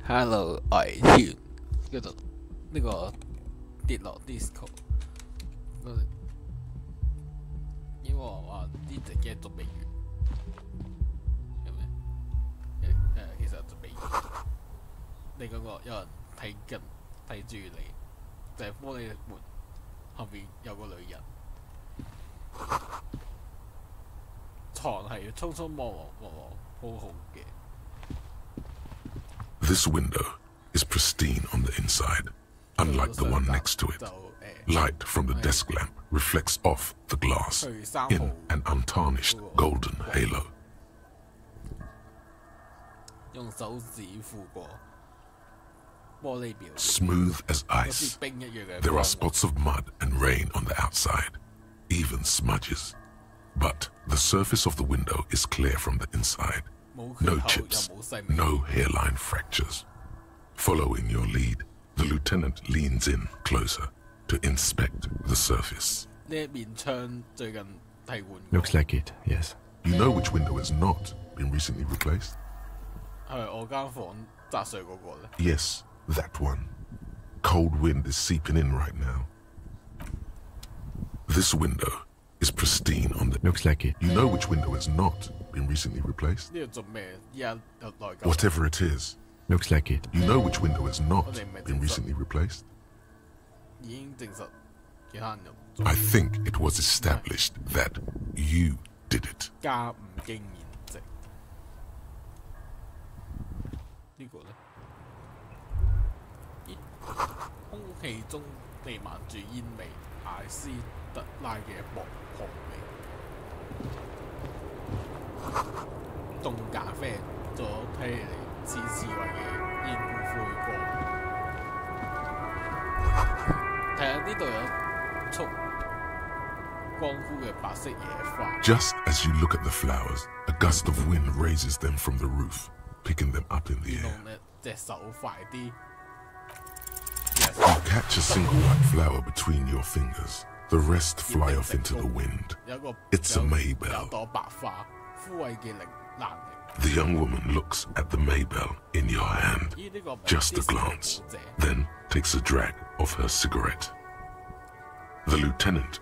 Hello， 我係天，叫做呢個跌落 Disco。因為我話呢隻 game 仲未完，係咪？其實仲未完。你嗰個有人睇住你，就係玻璃門後面有個女人，床係匆匆忙忙鋪好嘅。This window is pristine on the inside, unlike the one next to it. Light from the desk lamp reflects off the glass in an untarnished golden halo. 用手指撫過玻璃表 Smooth as ice. There are spots of mud and rain on the outside, even smudges. But the surface of the window is clear from the inside. No chips, no hairline fractures. Following your lead, the lieutenant leans in closer to inspect the surface. Looks like it, yes. You know which window has not been recently replaced? Yes, that one. Cold wind is seeping in right now. This window is pristine on the... Looks like it. You know which window has not been recently replaced? Whatever it is. Looks like it. You know which window has not been recently replaced? I think it was established that you did it. Just as you look at the flowers, a gust of wind raises them from the roof, picking them up in the air. You catch a single white flower between your fingers. The rest fly off into the wind. It's a Maybell. The young woman looks at the Maybell in your hand, just a glance, then takes a drag of her cigarette. The lieutenant.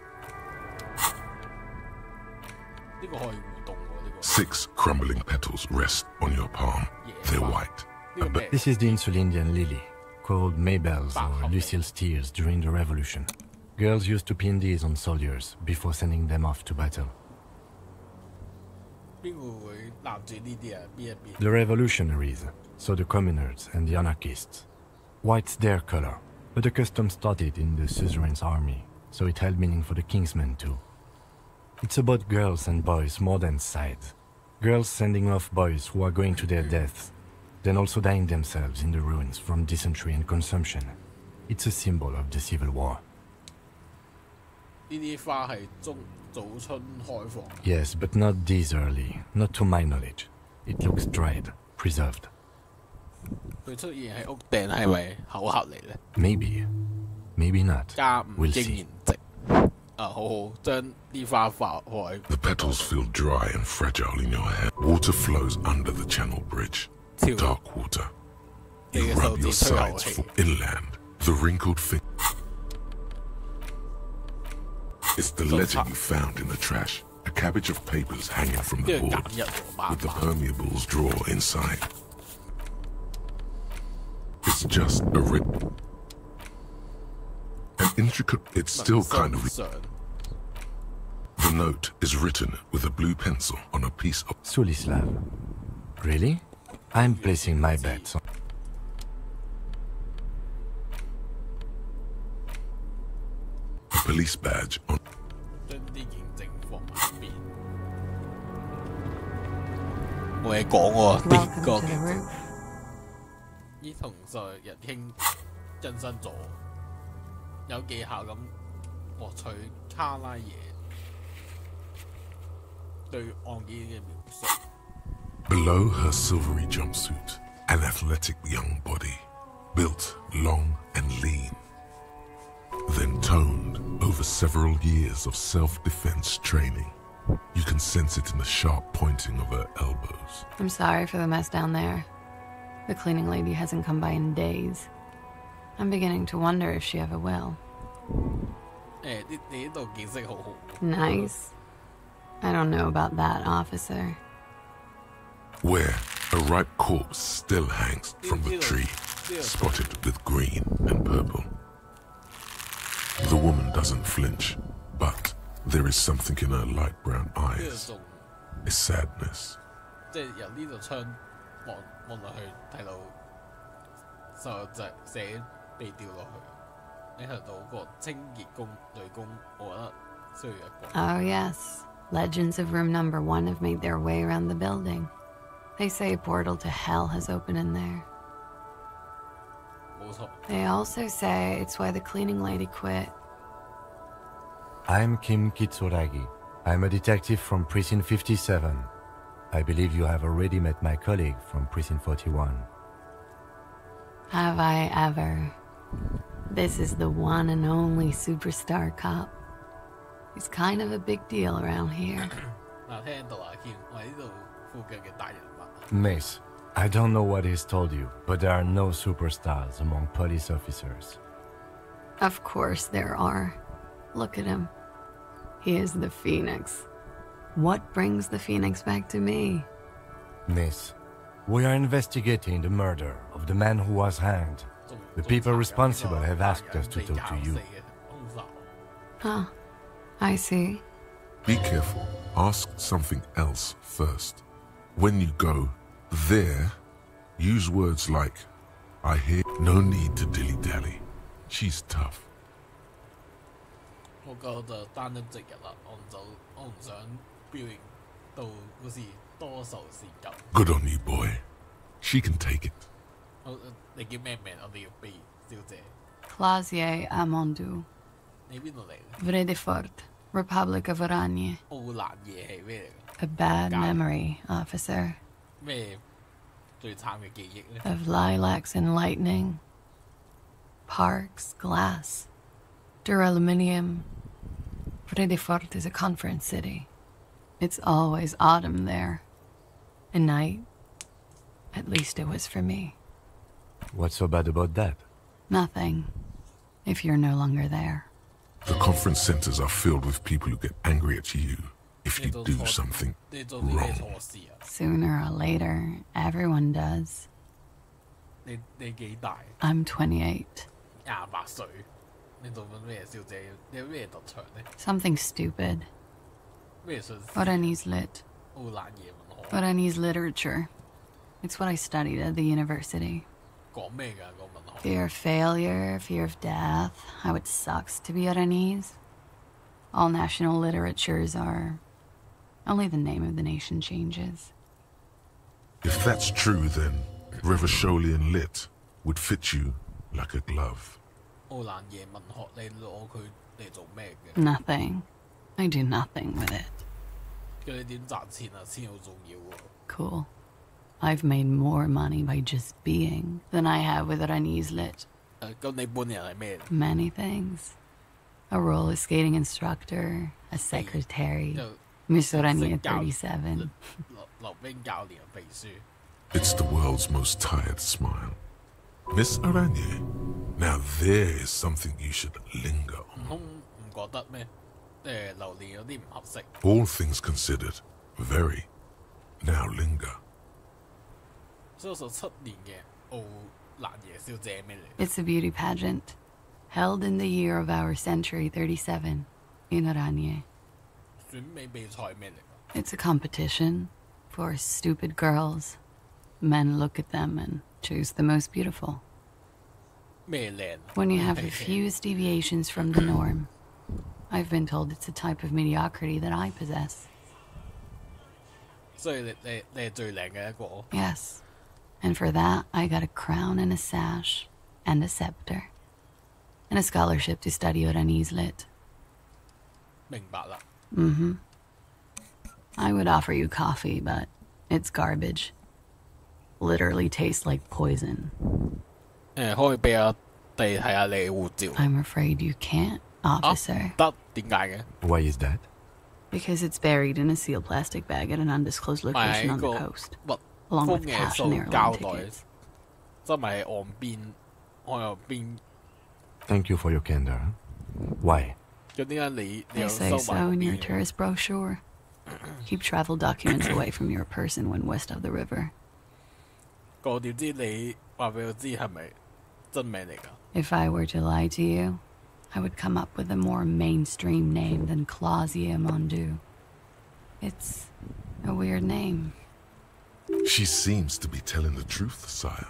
6 crumbling petals rest on your palm. They're white. This is the Insulindian lily, called Maybells or Lucille's tears during the Revolution. Girls used to pin these on soldiers before sending them off to battle. The revolutionaries, so the communards and the anarchists. White's their color, but the custom started in the suzerain's army, so it held meaning for the kingsmen too. It's about girls and boys more than sides. Girls sending off boys who are going to their deaths, then also dying themselves in the ruins from dysentery and consumption. It's a symbol of the Civil War. Yes, but not this early, not to my knowledge. It looks dried, preserved. Maybe. Maybe not. We'll see. The petals feel dry and fragile in your hand. Water flows under the channel bridge. Dark water. You rub your sides for inland. The wrinkled finger. It's the letter you found in the trash. A cabbage of papers hanging from the board, with the permeables drawer inside. It's just a rip. An intricate... It's still kind of... The note is written with a blue pencil on a piece of... Sulislav. Really? I'm placing my bets on... A police badge on... Below her silvery jumpsuit, an athletic young body, built long and lean, then toned over several years of self-defense training. You can sense it in the sharp pointing of her elbows. I'm sorry for the mess down there. The cleaning lady hasn't come by in days. I'm beginning to wonder if she ever will. Nice. I don't know about that, officer. Where a ripe corpse still hangs from the tree, spotted with green and purple. The woman doesn't flinch, but there is something in her light brown eyes. A sadness. Oh yes, legends of room number 1 have made their way around the building. They say a portal to hell has opened in there. They also say it's why the cleaning lady quit. I'm Kim Kitsuragi. I'm a detective from Precinct 57. I believe you have already met my colleague from Precinct 41. Have I ever? This is the one and only superstar cop. He's kind of a big deal around here. Miss, I don't know what he's told you, but there are no superstars among police officers. Of course there are. Look at him. He is the Phoenix. What brings the Phoenix back to me? Miss, we are investigating the murder of the man who was hanged. The people responsible have asked us to talk to you. Huh. I see. Be careful. Ask something else first. When you go there, use words like, I hear. No need to dilly-dally. She's tough. Good on you, boy. She can take it. Clausier Amondou. Vredefort, Republic of Oranje. A bad memory, officer. Of lilacs and lightning. Parks, glass. Duraluminium. Vredefort is a conference city. It's always autumn there. And night. At least it was for me. What's so bad about that? Nothing. If you're no longer there. The conference centers are filled with people who get angry at you if you do something wrong. Sooner or later, everyone does. I'm 28. Something stupid. Oranese lit. Oranese literature. It's what I studied at the university. Fear of failure, fear of death, how it sucks to be Oranese. All national literatures are... only the name of the nation changes. If that's true, then Revacholian lit would fit you like a glove. Nothing. I do nothing with it. Cool. I've made more money by just being than I have with Oranese lit. Many things. A roller skating instructor, a secretary, Miss Oranje 37. It's the world's most tired smile. Miss Oranje, now there is something you should linger on. All things considered, very. Now linger. It's a beauty pageant, held in the year of our century 37, in Oranje. It's a competition for stupid girls. Men look at them and choose the most beautiful. When you have refused deviations from the norm, I've been told it's a type of mediocrity that I possess. Yes. And for that, I got a crown and a sash, and a scepter, and a scholarship to study Oranese lit. Mm-hmm. I would offer you coffee, but it's garbage. Literally tastes like poison. I'm afraid you can't, officer. Why is that? Because it's buried in a sealed plastic bag at an undisclosed location on the coast. Along with cash and airline tickets. 即係咪喺岸邊海右邊 Thank you for your candor. Why? 咁點解你 They 又 say 收 so 埋 in your 邊？ tourist brochure. Keep travel documents away from your person when west of the river. 我點知你話俾我知係咪真名嚟㗎？ If I were to lie to you, I would come up with a more mainstream name than Clausia Mondu. It's a weird name. She seems to be telling the truth, sire.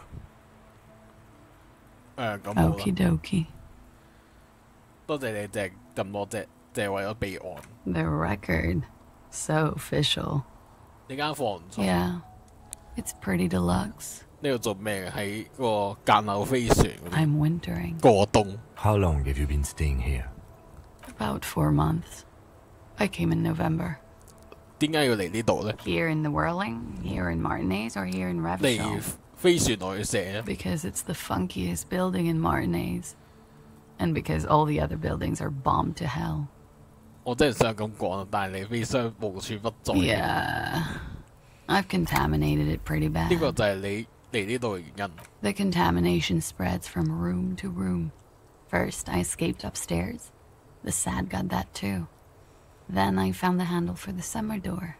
咁好啦， Okie dokie. 多謝你隻咁多隻，就係為咗備案。 The record. So official. 你間房唔錯， Yeah. It's pretty deluxe. 呢度做咩嘅？喺個間樓飛船嗰度 I'm wintering. 過冬。 How long have you been staying here? About 4 months. I came in November. 點解要嚟呢度咧？ Here in the Whirling, here in Martinez, or here in 嚟 Revachol? 飛船落去射咧？ Because it's the funkiest building in Martinez. And because all the other buildings are bombed to hell. 我真係想咁講，但係你飛箱無處不在。 Yeah. I've contaminated it pretty 呢個 bad. 就係你嚟呢度嘅原因。 The contamination spreads from room to room. First, I escaped upstairs. The SAD got that too. Then I found the handle for the summer door.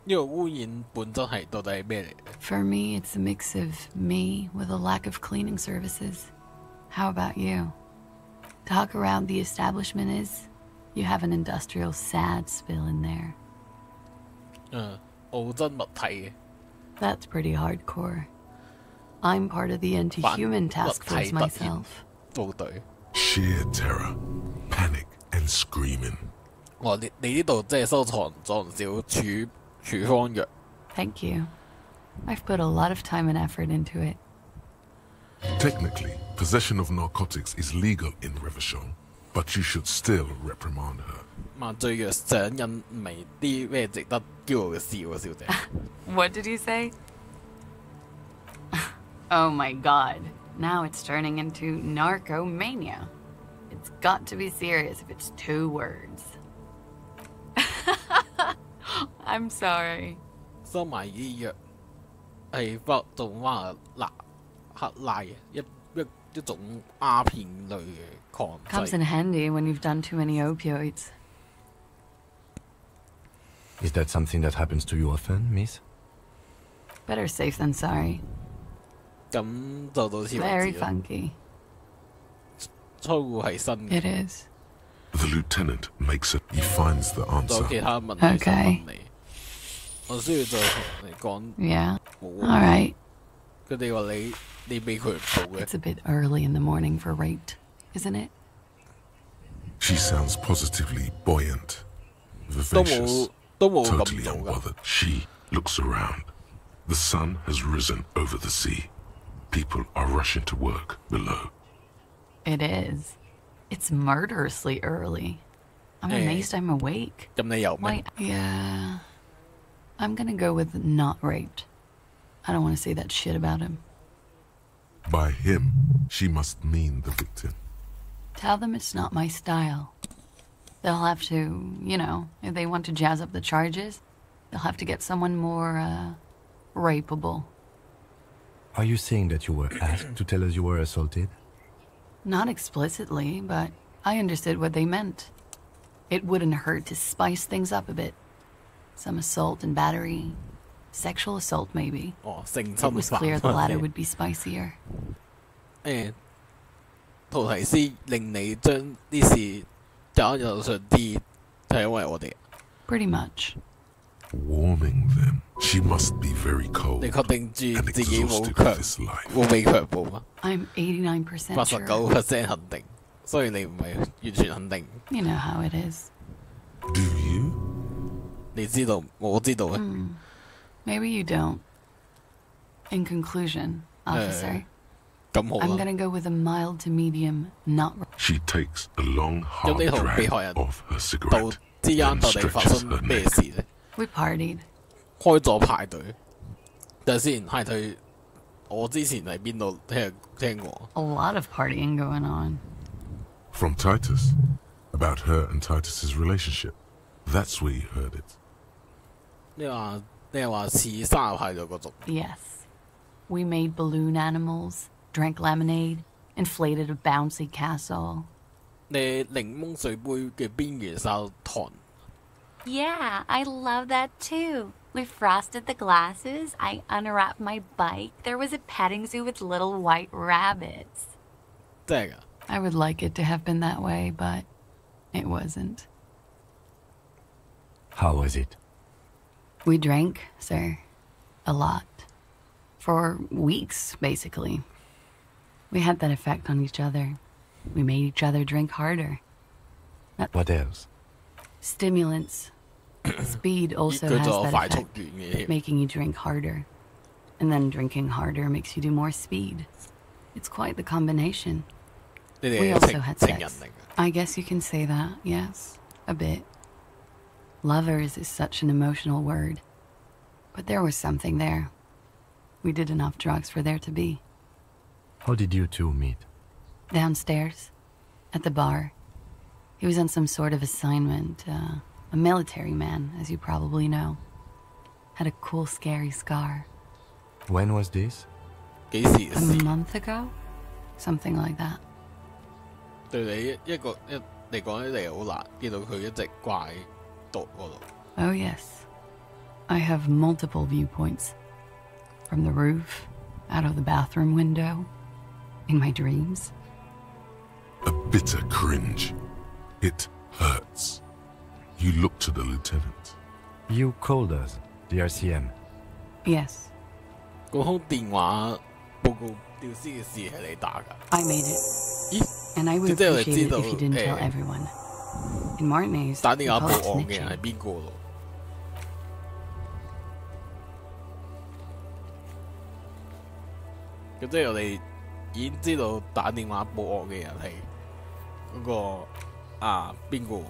呢個污染本質係到底係咩嚟嘅？ For me, it's a mix of me with a lack of cleaning services. How about you? Talk around the establishment is, you have an industrial SAD spill in there. 澳真物體嘅 That's pretty hardcore. I'm part of the anti-human task force 反物體突然 myself. 部隊。 Sheer terror, panic, and screaming. 你呢度即係收藏咗唔少處方藥。 Thank you. I've put a lot of time and effort into it. Technically, possession of narcotics is legal in Revachol, but you should still reprimand her. 麻醉藥上癮唔係啲咩值得驕傲嘅事喎，小姐。 What did you say? Oh my god. Now it's turning into narcomania. It's got to be serious if it's 2 words. I'm sorry. 收埋啲藥係不做翻克拉嘅一種鴉片類嘅抗 Comes 劑。 in handy when you've done too many opioids. Is that something that happens to you often, miss? Better safe than sorry. 咁就到此為 Very 止啦。 funky. 倉庫係新嘅， It is. The lieutenant makes it. He finds the 仲有 answer. 其他問題想 Okay. 問你。我需要再同你講 Yeah. 冇 All right. 佢哋話你被佢捕嘅 It's a bit early in the morning for rape, isn't it? She sounds positively buoyant, 都 vivacious, 冇 totally 咁早㗎。 unbothered. She looks around. The sun has risen over the sea. People are rushing to work below. It is. It's murderously early. I'm amazed I'm awake. 咁你有咩 Why? Yeah. I'm gonna go with not raped. I don't want to say that shit about him. By him, she must mean the victim. Tell them it's not my style. They'll have to, if they want to jazz up the charges, they'll have to get someone more, rapeable. Are you saying that you were asked to tell us you were assaulted? Not explicitly, but I understood what they meant. It wouldn't hurt to spice things up a bit. Some assault and battery. Sexual assault, maybe. 哦，性 It 侵 was 犯 clear the latter would be spicier. 圖提斯令你將啲事搞有上啲，就係因為我哋。 Pretty much. Warming them. She must be very cold 你確定住 and 自己 exhausted of this life. 冇被強暴嗎？ I'm 89% 89% sure. 肯定，所以你唔係完全肯定。 You know how it is. Do you? 你知道，我知道嘅。 Maybe you don't. In conclusion, officer, 咁好 I'm 啦。 gonna go with a mild to medium, not She takes a long, hard 咁你同被 drag 害人 of her 到 cigarette 之間 and 到底發 stretches 生 her 咩 neck. 事咧？ We partied. 開咗派對，等陣先派對。我之前喺邊度聽過？ A lot of partying going on. From Titus. About her and Titus's relationship. That's where you heard it. 你係話似生日派對嗰種？ Yes. We made balloon animals, drank lemonade, inflated a bouncy castle. 你檸檬水杯嘅邊緣砂糖。Yeah, I love that too. We frosted the glasses, I unwrapped my bike, there was a petting zoo with little white rabbits. 真係㗎 I would like it to have been that way, but it wasn't. How was it? We drank, sir. A lot. For weeks, basically. We had that effect on each other. We made each other drink harder. What else? Stimulants. Speed also has that effect, making you drink harder. And then drinking harder makes you do more speed. It's quite the combination. We also had sex. I guess you can say that, yes. A bit. Lovers is such an emotional word. But there was something there. We did enough drugs for there to be. How did you two meet? Downstairs. At the bar. He was on some sort of assignment. A military man, as you probably know. Had a cool, scary scar. When was this? A month ago? Something like that. 對你一嚟講起嚟好難，見到佢一直掛喺度嗰度。Oh yes. I have multiple viewpoints. From the roof, out of the bathroom window, in my dreams. A bitter cringe. It hurts. You look to the lieutenant. You called us, the RCM. Yes. 嗰通電話報告吊絲嘅事係你打㗎。I made it. And I would appreciate it if you didn't tell everyone. In Martinez, 打電話報案嘅人係邊個咯？咁即係我哋已經知道打電話報案嘅人係嗰個邊個？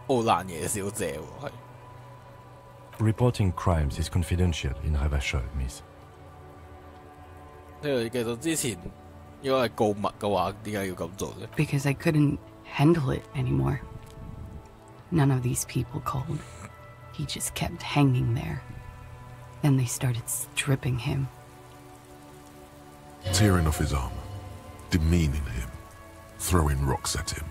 奧蘭耶小姐喎，係。Reporting crimes is confidential in Ravachol, Miss. 你哋記得之前如果係告密嘅話，點解要咁做咧 ？Because I couldn't handle it anymore. None of these people called. He just kept hanging there. Then they started stripping him. Tearing off his armor, demeaning him, throwing rocks at him.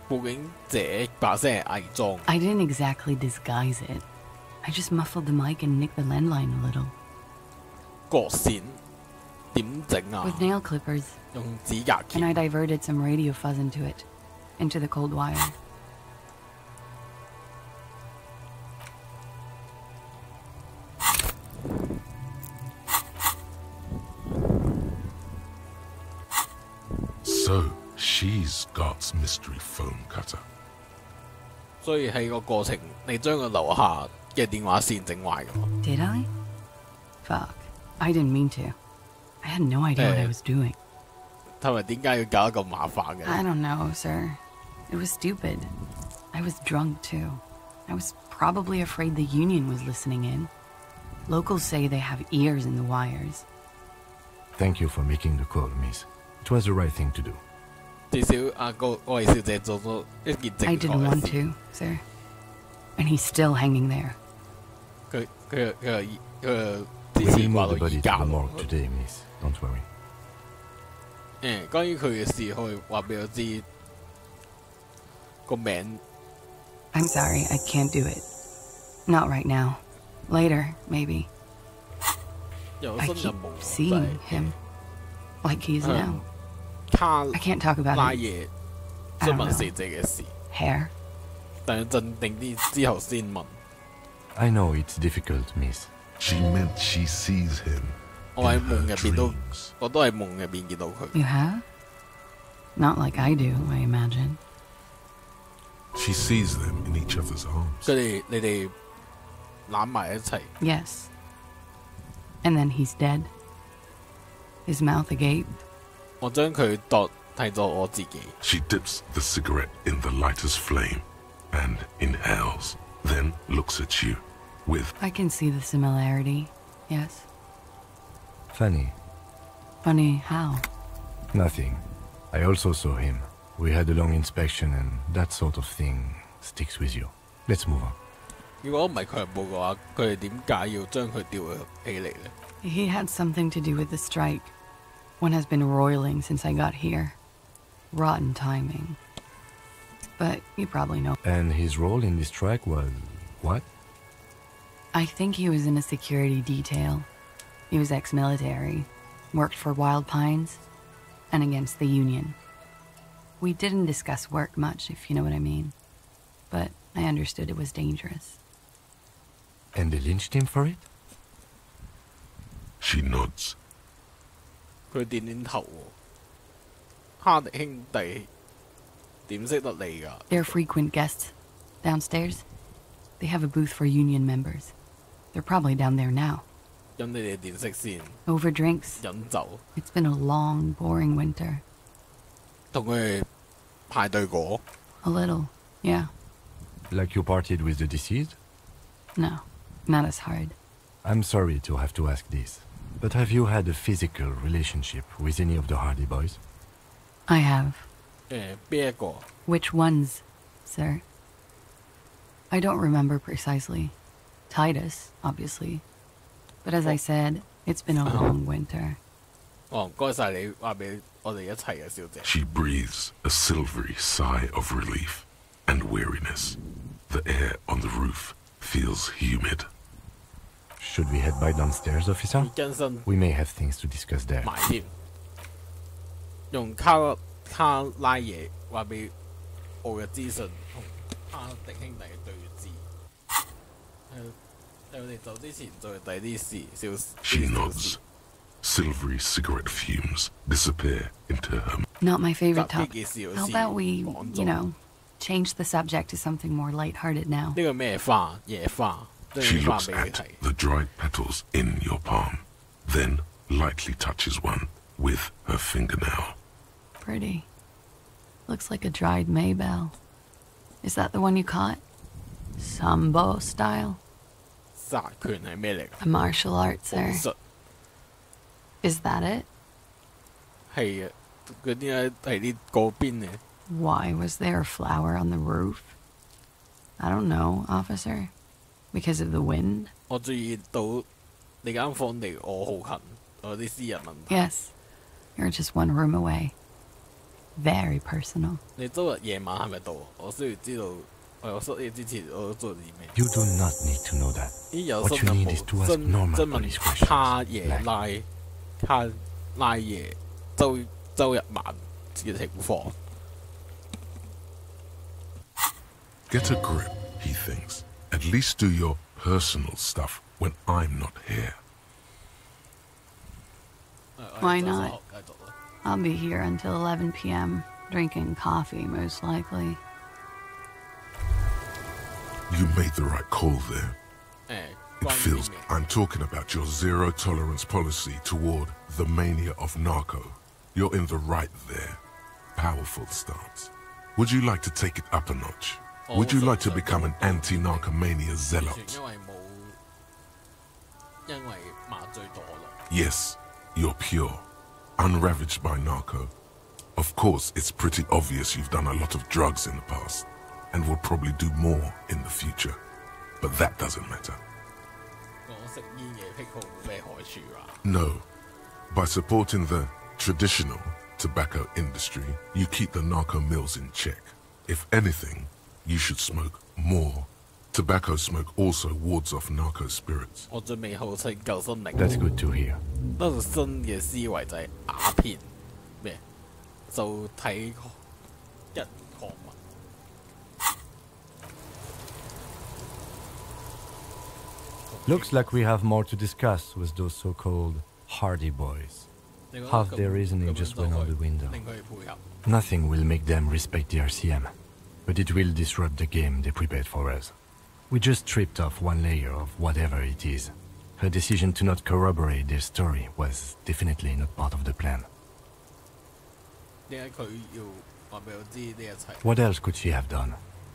報警者把聲係偽裝。I didn't exactly disguise it. I just muffled the mic and nicked the landline a little. 割線點整啊 With nail clippers. 用指甲鉗。And I diverted some radio fuzz into it, into the cold wire. So she's Gart's mystery phone cutter. 所以喺個過程，你將個樓下嘅電話線整壞㗎。Did I? Fuck. I didn't mean to. I had no idea what I was doing. 係咪點解要搞得咁麻煩嘅 I don't know, sir. It was stupid. I was drunk too. I was probably afraid the union was listening in. Locals say they have ears in the wires. Thank you for making the call, Miss. It was the right thing to do. 至少嗰位小姐做咗一件正確嘅事。I didn't want to, sir. And he's still hanging there. 佢之 We 前 will 話 move the 到 body 而 to 家 the 咯 morgue today, Miss. Don't worry. 關於佢嘅事，可以話俾我知個名。I'm sorry, I can't do it. Not right now. Later, maybe. I keep seeing him. Like he's now. I can't talk about 拉 it. 嘢詢問死者嘅事， Hair. 等佢鎮定啲之後先問。 I know it's difficult, Miss. She meant she sees him 我喺 in 夢 her 入邊都， dreams. 我都喺夢入邊見到佢。 You have? Not like I do, I imagine. She sees them in each other's arms. 你哋攬埋一齊。 Yes. And then he's dead. His mouth agape. 我將佢當睇咗我自己。 She dips the cigarette in the lighter's flame and inhales, then looks at you with I can see the similarity. Yes. Funny. Funny how? Nothing. I also saw him. We had a long inspection and that sort of thing sticks with you. Let's move on. 如果唔係強暴嘅話，佢哋點解要將佢吊起嚟呢？ He had something to do with the strike. One has been roiling since I got here. Rotten timing. But you probably know. And his role in this strike was what? I think he was in a security detail. He was ex-military, worked for Wild Pines, and against the Union. We didn't discuss work much, if you know what I mean. But I understood it was dangerous. And they lynched him for it? She nods. 佢點點頭喎，哈迪兄弟點識得你㗎？ They're frequent guests. Downstairs, they have a booth for Union members. They're probably down there now. 咁你哋點識先？ Over drinks. 飲酒。 It's been a long, boring winter. 同佢哋派對過？ A little, yeah. Like you partied with the deceased? No, not as hard. I'm sorry to have to ask this, but have you had a physical relationship with any of the Hardy Boys? I have. 邊一個？ Which ones, sir? I don't remember precisely. Titus, obviously. But as I said, it's been a long winter. 唔該晒你話俾我哋一齊嘅小姐。 She breathes a silvery sigh of relief and weariness. The air on the roof feels humid. Should we head by downstairs, officer? 更新 We may have things to discuss there. 埋添，用卡拉嘢話俾我嘅資訊同哈迪兄弟對峙。喺我哋走之前做第啲事，小 She 小 nods. 事。 Silvery cigarette fumes disappear into her. Not my favorite 搭 topic. 機嘅事 How about we, you know, change the subject to something more lighthearted now? 呢個咩花？野花。 She 花 looks 俾佢 at 睇。 the dried petals in your palm, then lightly touches one with her fingernail. Pretty. Looks like a dried maybell. Is that the one you caught? Sambo style? 殺拳係咩嚟 A martial art, 㗎？武 sir. 術 Is that it? 係啊，嗰啲咧係啲嗰邊嘅。 Why was there a flower on the roof? I don't know, officer. Because of the wind? 我注意到你間房離我好近，我有啲私人問題。 Yes. You're just one room away. Very personal. 你周日夜晚係咪到？我需要知道我有失憶之前我都做啲咩。 You do not need to know that. 咦，有 What 新 you 任 need is to 務， ask 真 normal 真問 police questions. 卡爺 Like- 拉爺周日晚嘅情況。 Get a grip, he thinks. At least do your personal stuff when I'm not here. Why not? I'll be here until 11 p.m., drinking coffee, most likely. You made the right call there. 誒， It 關於 feels 咩？ I'm talking about your zero tolerance policy toward the mania of narco. You're in the right there. Powerful stance. Would you like to take it up a notch? Would you like to become an anti-narcomania 完 zealot? 全因為麻醉墮落。 Yes, you're pure, unravaged by narco. Of course, it's pretty obvious you've done a lot of drugs in the past, and will probably do more in the future. But that doesn't matter. 我食煙嘅癖好冇咩害處啊？ No. By supporting the traditional tobacco industry, you keep the narco mills in check. If anything, you should smoke more. Tobacco smoke also wards off narco spirits. 我準備好拯救生命。 That's good to hear. 得到新嘅思維就係鴉片咩？就睇人礦物。 Looks like we have more to discuss with those so-called Hardy Boys. Half their reasoning just went out the window. 令佢哋配合。 Nothing will make them respect the RCM, but it will disrupt the game they prepared for us. We just stripped off one layer of whatever it is. Her decision to not corroborate their story was definitely not part of the plan. 點解佢要話俾我知呢一切？ What else could she have done?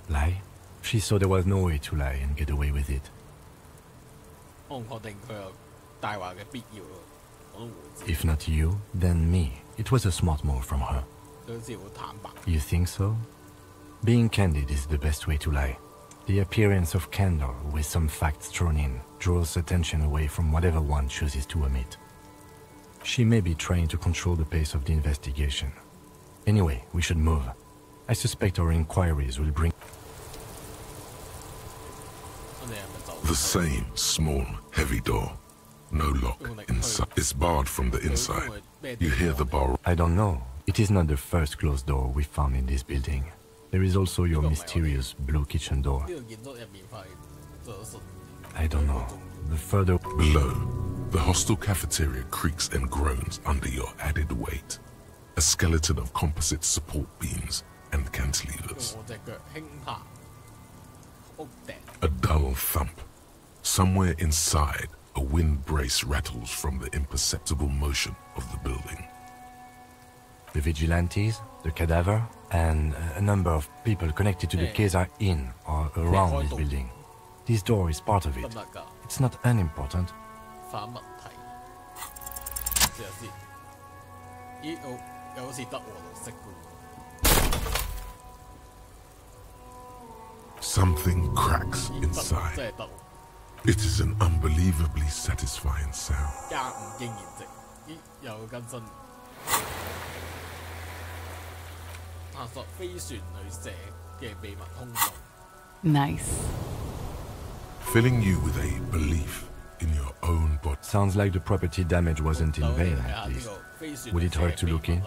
Lie? She saw there was no way to lie and get away with it. 我唔確定佢有大話嘅必要咯，我都唔會知。 If not you, then me. It was a smart move from her. 佢好似好坦白。 You think so? Being candid is the best way to lie. The appearance of candor with some facts thrown in draws attention away from whatever one chooses to omit. She may be trying to control the pace of the investigation. Anyway, we should move. I suspect our inquiries will bring... The same small, heavy door. No lock inside. It's barred from the inside. You hear the bar... I don't know. It is not the first closed door we found in this building. There is also your mysterious blue kitchen door. I don't know. The further... Below, the hostel cafeteria creaks and groans under your added weight. A skeleton of composite support beams and cantilevers. A dull thump. Somewhere inside, a wind brace rattles from the imperceptible motion of the building. The vigilantes, the cadaver, and a number of people connected to the Keza Inn are around this building. This door is part of it. It's not unimportant. Something cracks inside. It is an unbelievably satisfying sound. Nice. Filling you with a belief in your own body. Sounds like the property damage wasn't in vain, at least. Would it hurt to look in?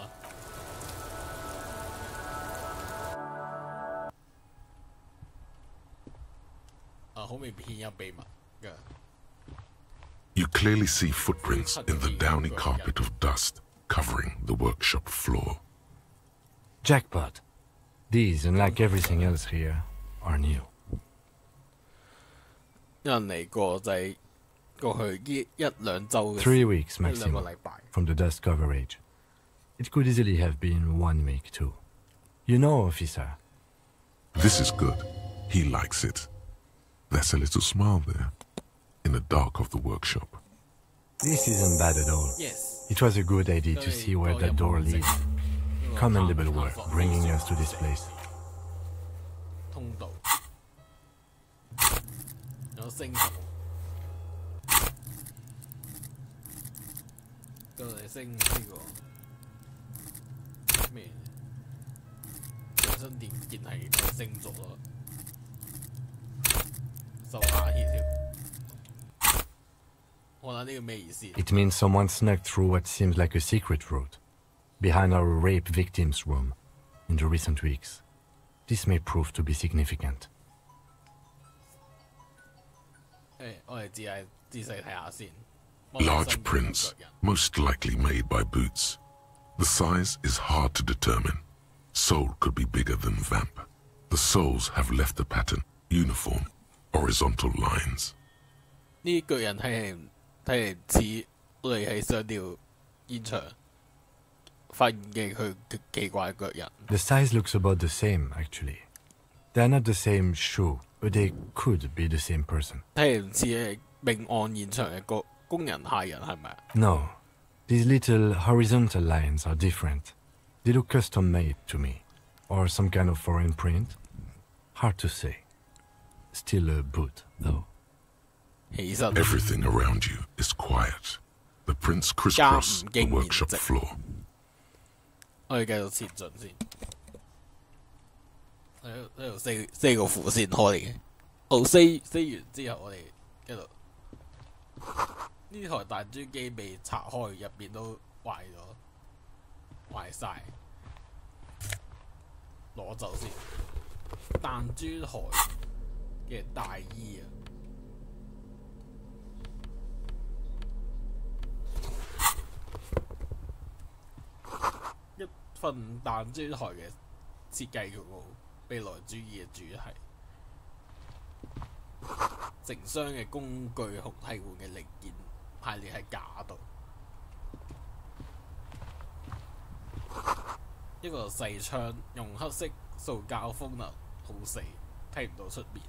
You clearly see footprints in the downy carpet of dust covering the workshop floor. Jackpot. These, unlike everything else here, are new. 3 weeks maximum from the dust coverage. It could easily have been 1 week too. You know, officer. This is good. He likes it. There's a little smile there, in the dark of the workshop. This isn't bad at all. Yes. It was a good idea to see where that door leads. Commendable work bringing us to this place. It means someone snuck through what seems like a secret route, behind our rape victim's room, in the recent weeks. This may prove to be significant. Large prints, most likely made by boots. The size is hard to determine. Sole could be bigger than vamp. The soles have left a pattern, uniform, horizontal lines. The size looks about the same, actually. They're not the same shoe, but they could be the same person. No. These little horizontal lines are different. They look custom-made to me. Or some kind of foreign print. Hard to say. Still a boot, though. Everything around you is quiet. The prints crisscross the workshop floor. 我哋繼續前進先，喺度四個符線開嚟嘅。四完之後，我哋一路呢台彈珠機被拆開，入邊都壞咗，壞晒。攞走先。彈珠台嘅大衣啊！份彈珠台嘅設計叫做未來主義嘅主題，成箱嘅工具同替換嘅零件排列喺架度，一個細窗用黑色塑膠封能好死，睇唔到出面。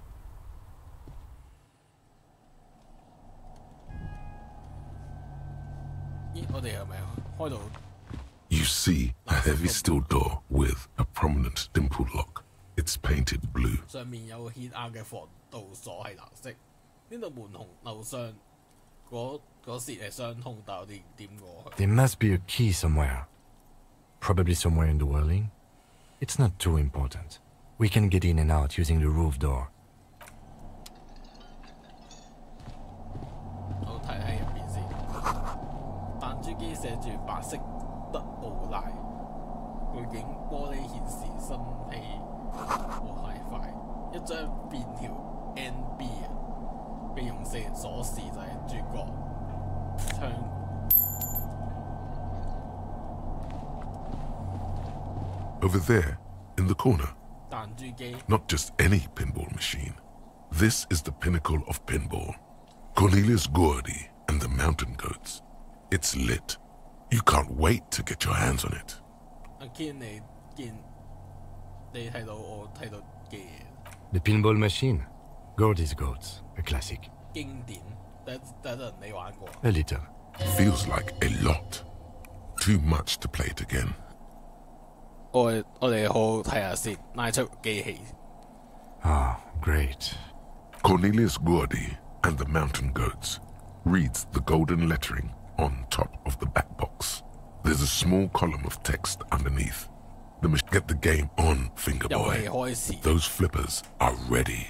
咦，我哋係咪開到？ You see a heavy steel door with a prominent dimple lock. It's painted blue. 上面有顯眼嘅防盜鎖係藍色，呢度門紅樓上嗰時係相通，但我哋點過去。 There must be a key somewhere. Probably somewhere in the whirling. It's not too important. We can get in and out using the roof door. 我睇喺入邊先。彈珠機寫住白色德奧賴，背景玻璃顯示新氣和係快，一張便條 NB 啊，備用式鎖匙就喺主角窗。 Over there, in the corner. 彈珠機 Not just any pinball machine. This is the pinnacle of pinball. Cornelius Gordy and the Mountain Goats. It's lit. You can't wait to get your hands on it. 阿 Ken 你睇到我睇到嘅嘢。 The pinball machine. Gordy's Goats. A classic. 經典，第一陣你玩過。 A little. Feels like a lot. Too much to play it again. 我哋好好睇下先，拉出機器。 Ah, great. Cornelius Gordy and the Mountain Goats reads the golden lettering on top of the back box. There's a small column of text underneath. Get the game on, Finger 遊戲 Boy. 開始。 Those flippers are ready.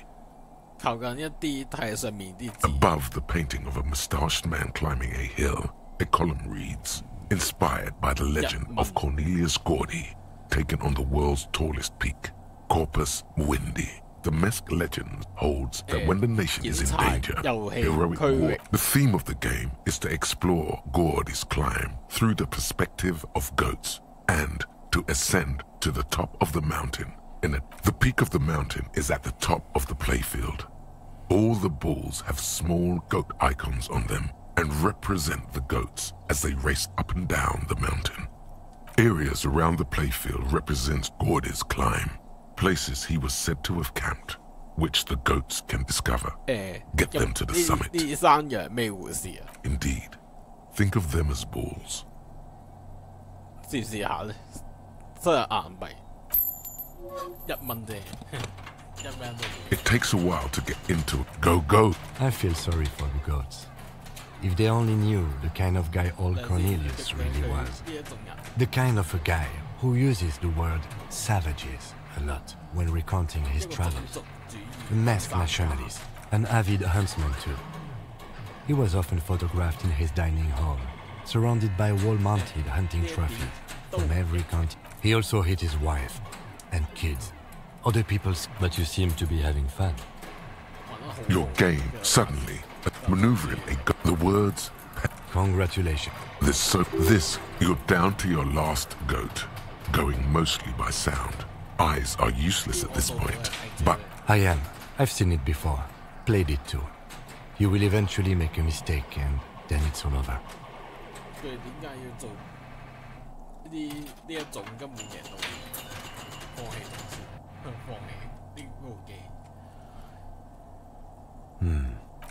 靠近一啲睇上面啲字。 Above the painting of a mustached man climbing a hill, a column reads, inspired by the legend of Cornelius Gordy, taken on the world's tallest peak, Corpus Muindi. The Mesk legend holds that when the nation is in danger, heroic war. The theme of the game is to explore Gordy's climb through the perspective of goats and to ascend to the top of the mountain. The peak of the mountain is at the top of the playfield. All the balls have small goat icons on them and represent the goats as they race up and down the mountain. Areas around the playfield represent Gordy's climb, places he was said to have camped, which the goats can discover. Get them to the summit. 啲山羊咩回事啊？ Indeed. Think of them as balls. 試唔試下咧？真係硬幣，1蚊啫，1蚊都冇。 It takes a while to get into it. Go! I feel sorry for the goats. If they only knew the kind of guy old Cornelius really was. The kind of a guy who uses the word savages a lot when recounting his travels. A masked nationalist, an avid huntsman too. He was often photographed in his dining hall, surrounded by wall-mounted hunting trophies from every country. He also hit his wife and kids. Other people's... But you seem to be having fun. Your game, suddenly, maneuvering the words... Congratulations. This, you're down to your last goat, going mostly by sound. Eyes are useless at this point, but... I am. I've seen it before. Played it too. You will eventually make a mistake and then it's all over. 佢哋點解要做呢一種根本贏到放棄同時放棄呢部機？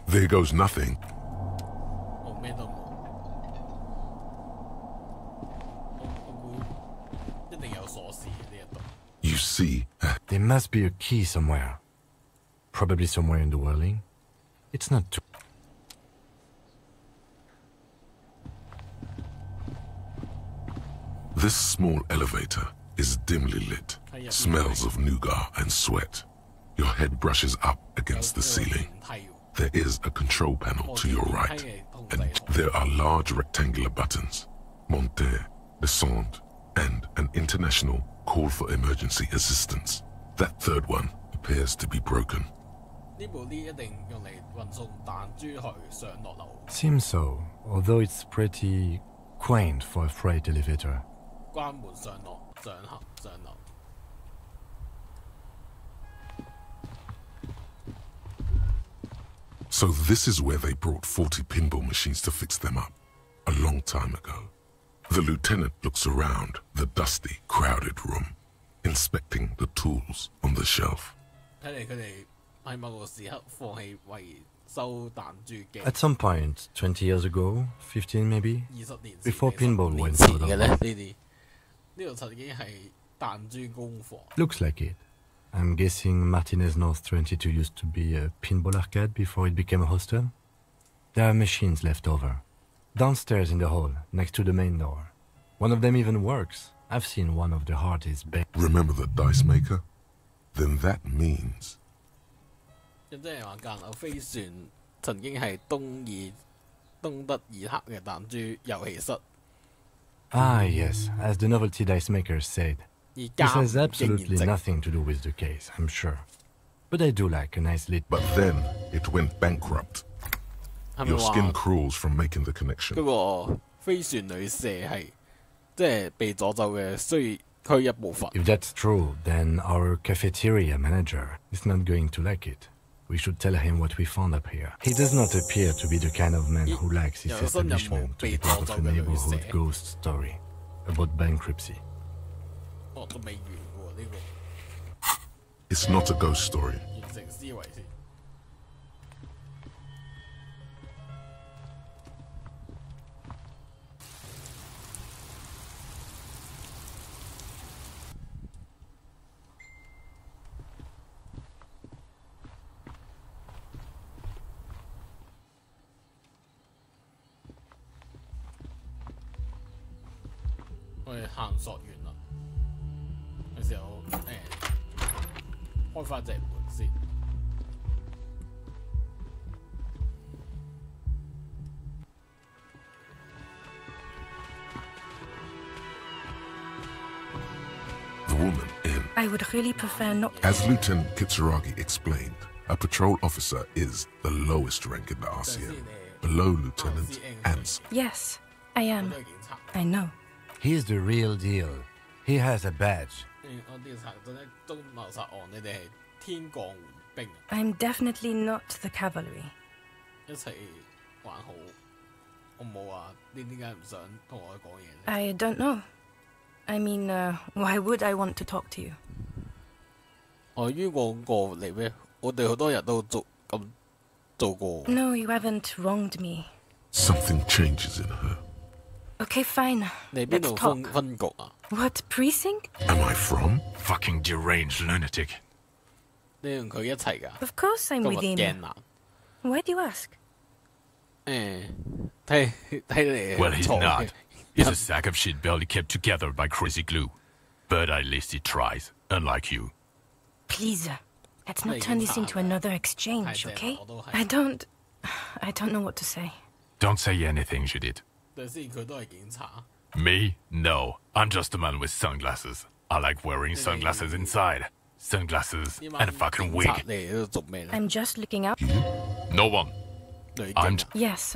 There goes nothing. 我咩都冇，我估一定有鎖匙呢一度。 You see, There must be a key somewhere. Probably somewhere in the whirling. It's not too... this small elevator is dimly lit, smells of nougat and sweat. Your head brushes up against the ceiling. There is a control panel to your right, and there are large rectangular buttons, monter, descente, and an international call for emergency assistance. That third one appears to be broken. 呢部 lift 一定用嚟運送彈珠去上落樓。 Seems so, although it's pretty quaint for a freight elevator. 關門上落，上行上樓。 So this is where they brought 40 pinball machines to fix them up, a long time ago. The lieutenant looks around the dusty, crowded room, inspecting the tools on the shelf. 睇嚟佢哋喺某個時刻放棄維修彈珠機。 At some point, 20 years ago, 15 maybe, 20年 before pinball went 前嘅 so 咧， down. 呢度曾經係彈珠工房。 Looks like it. I'm guessing Martinez North 22 used to be a pinball arcade before it became a hostel? There are machines left over. Downstairs in the hall, next to the main door. One of them even works. I've seen one of the hardest bang. Remember the dice maker? Then that means... 即係話間有飛船曾經係東德爾克嘅彈珠遊戲室。Ah, yes, as the novelty dice maker said. This has absolutely nothing to do with the case, I'm sure. But I do like a nice lit... But then it went bankrupt. Your skin crawls from making the connection. 嗰個飛船旅社係即係被詛咒嘅需區一部分。If that's true, then our cafeteria manager is not going to like it. We should tell him what we found up here. He does not appear to be the kind of man who likes his establishment to be part of a neighborhood ghost story about bankruptcy. It's not a ghost story. The woman in... I would really prefer not... As Lieutenant Kitsuragi explained, a patrol officer is the lowest rank in the RCM, below Lieutenant and... Yes, I am. I know. He's the real deal. He has a badge. I'm definitely not the cavalry. I don't know. I mean, why would I want to talk to you? No, you haven't wronged me. Something changes in her. Okay, fine. Let's talk. What precinct? Am I from? Fucking deranged lunatic. Of course I'm with him. Why do you ask? Well, he's not. He's a sack of shit barely kept together by crazy glue. But at least he tries, unlike you. Please, let's not turn this into another exchange, okay? I don't know what to say. Don't say anything, Judith. Me? No. I'm just a man with sunglasses. I like wearing sunglasses inside. Sunglasses and a fucking wig. I'm just looking out. No one. I'm... Yes.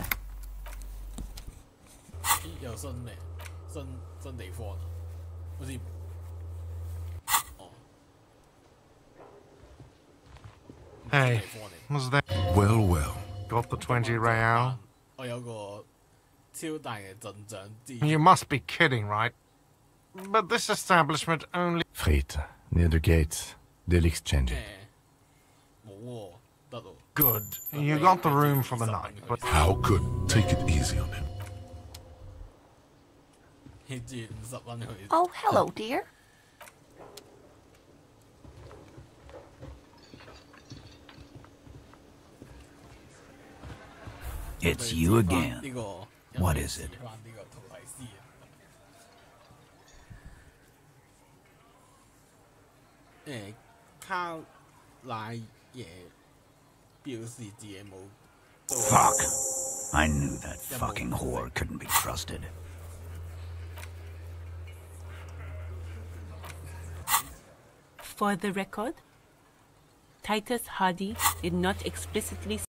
Hey, was that... Well, well. Got the 20 real? You must be kidding, right? But this establishment only... Frit, near the gates. They'll exchange it. Good. You got the room for the night, but... How good? Take it easy on him. Oh, hello, dear. It's you again. What is it? Fuck. I knew that fucking whore couldn't be trusted. For the record, Titus Hardy did not explicitly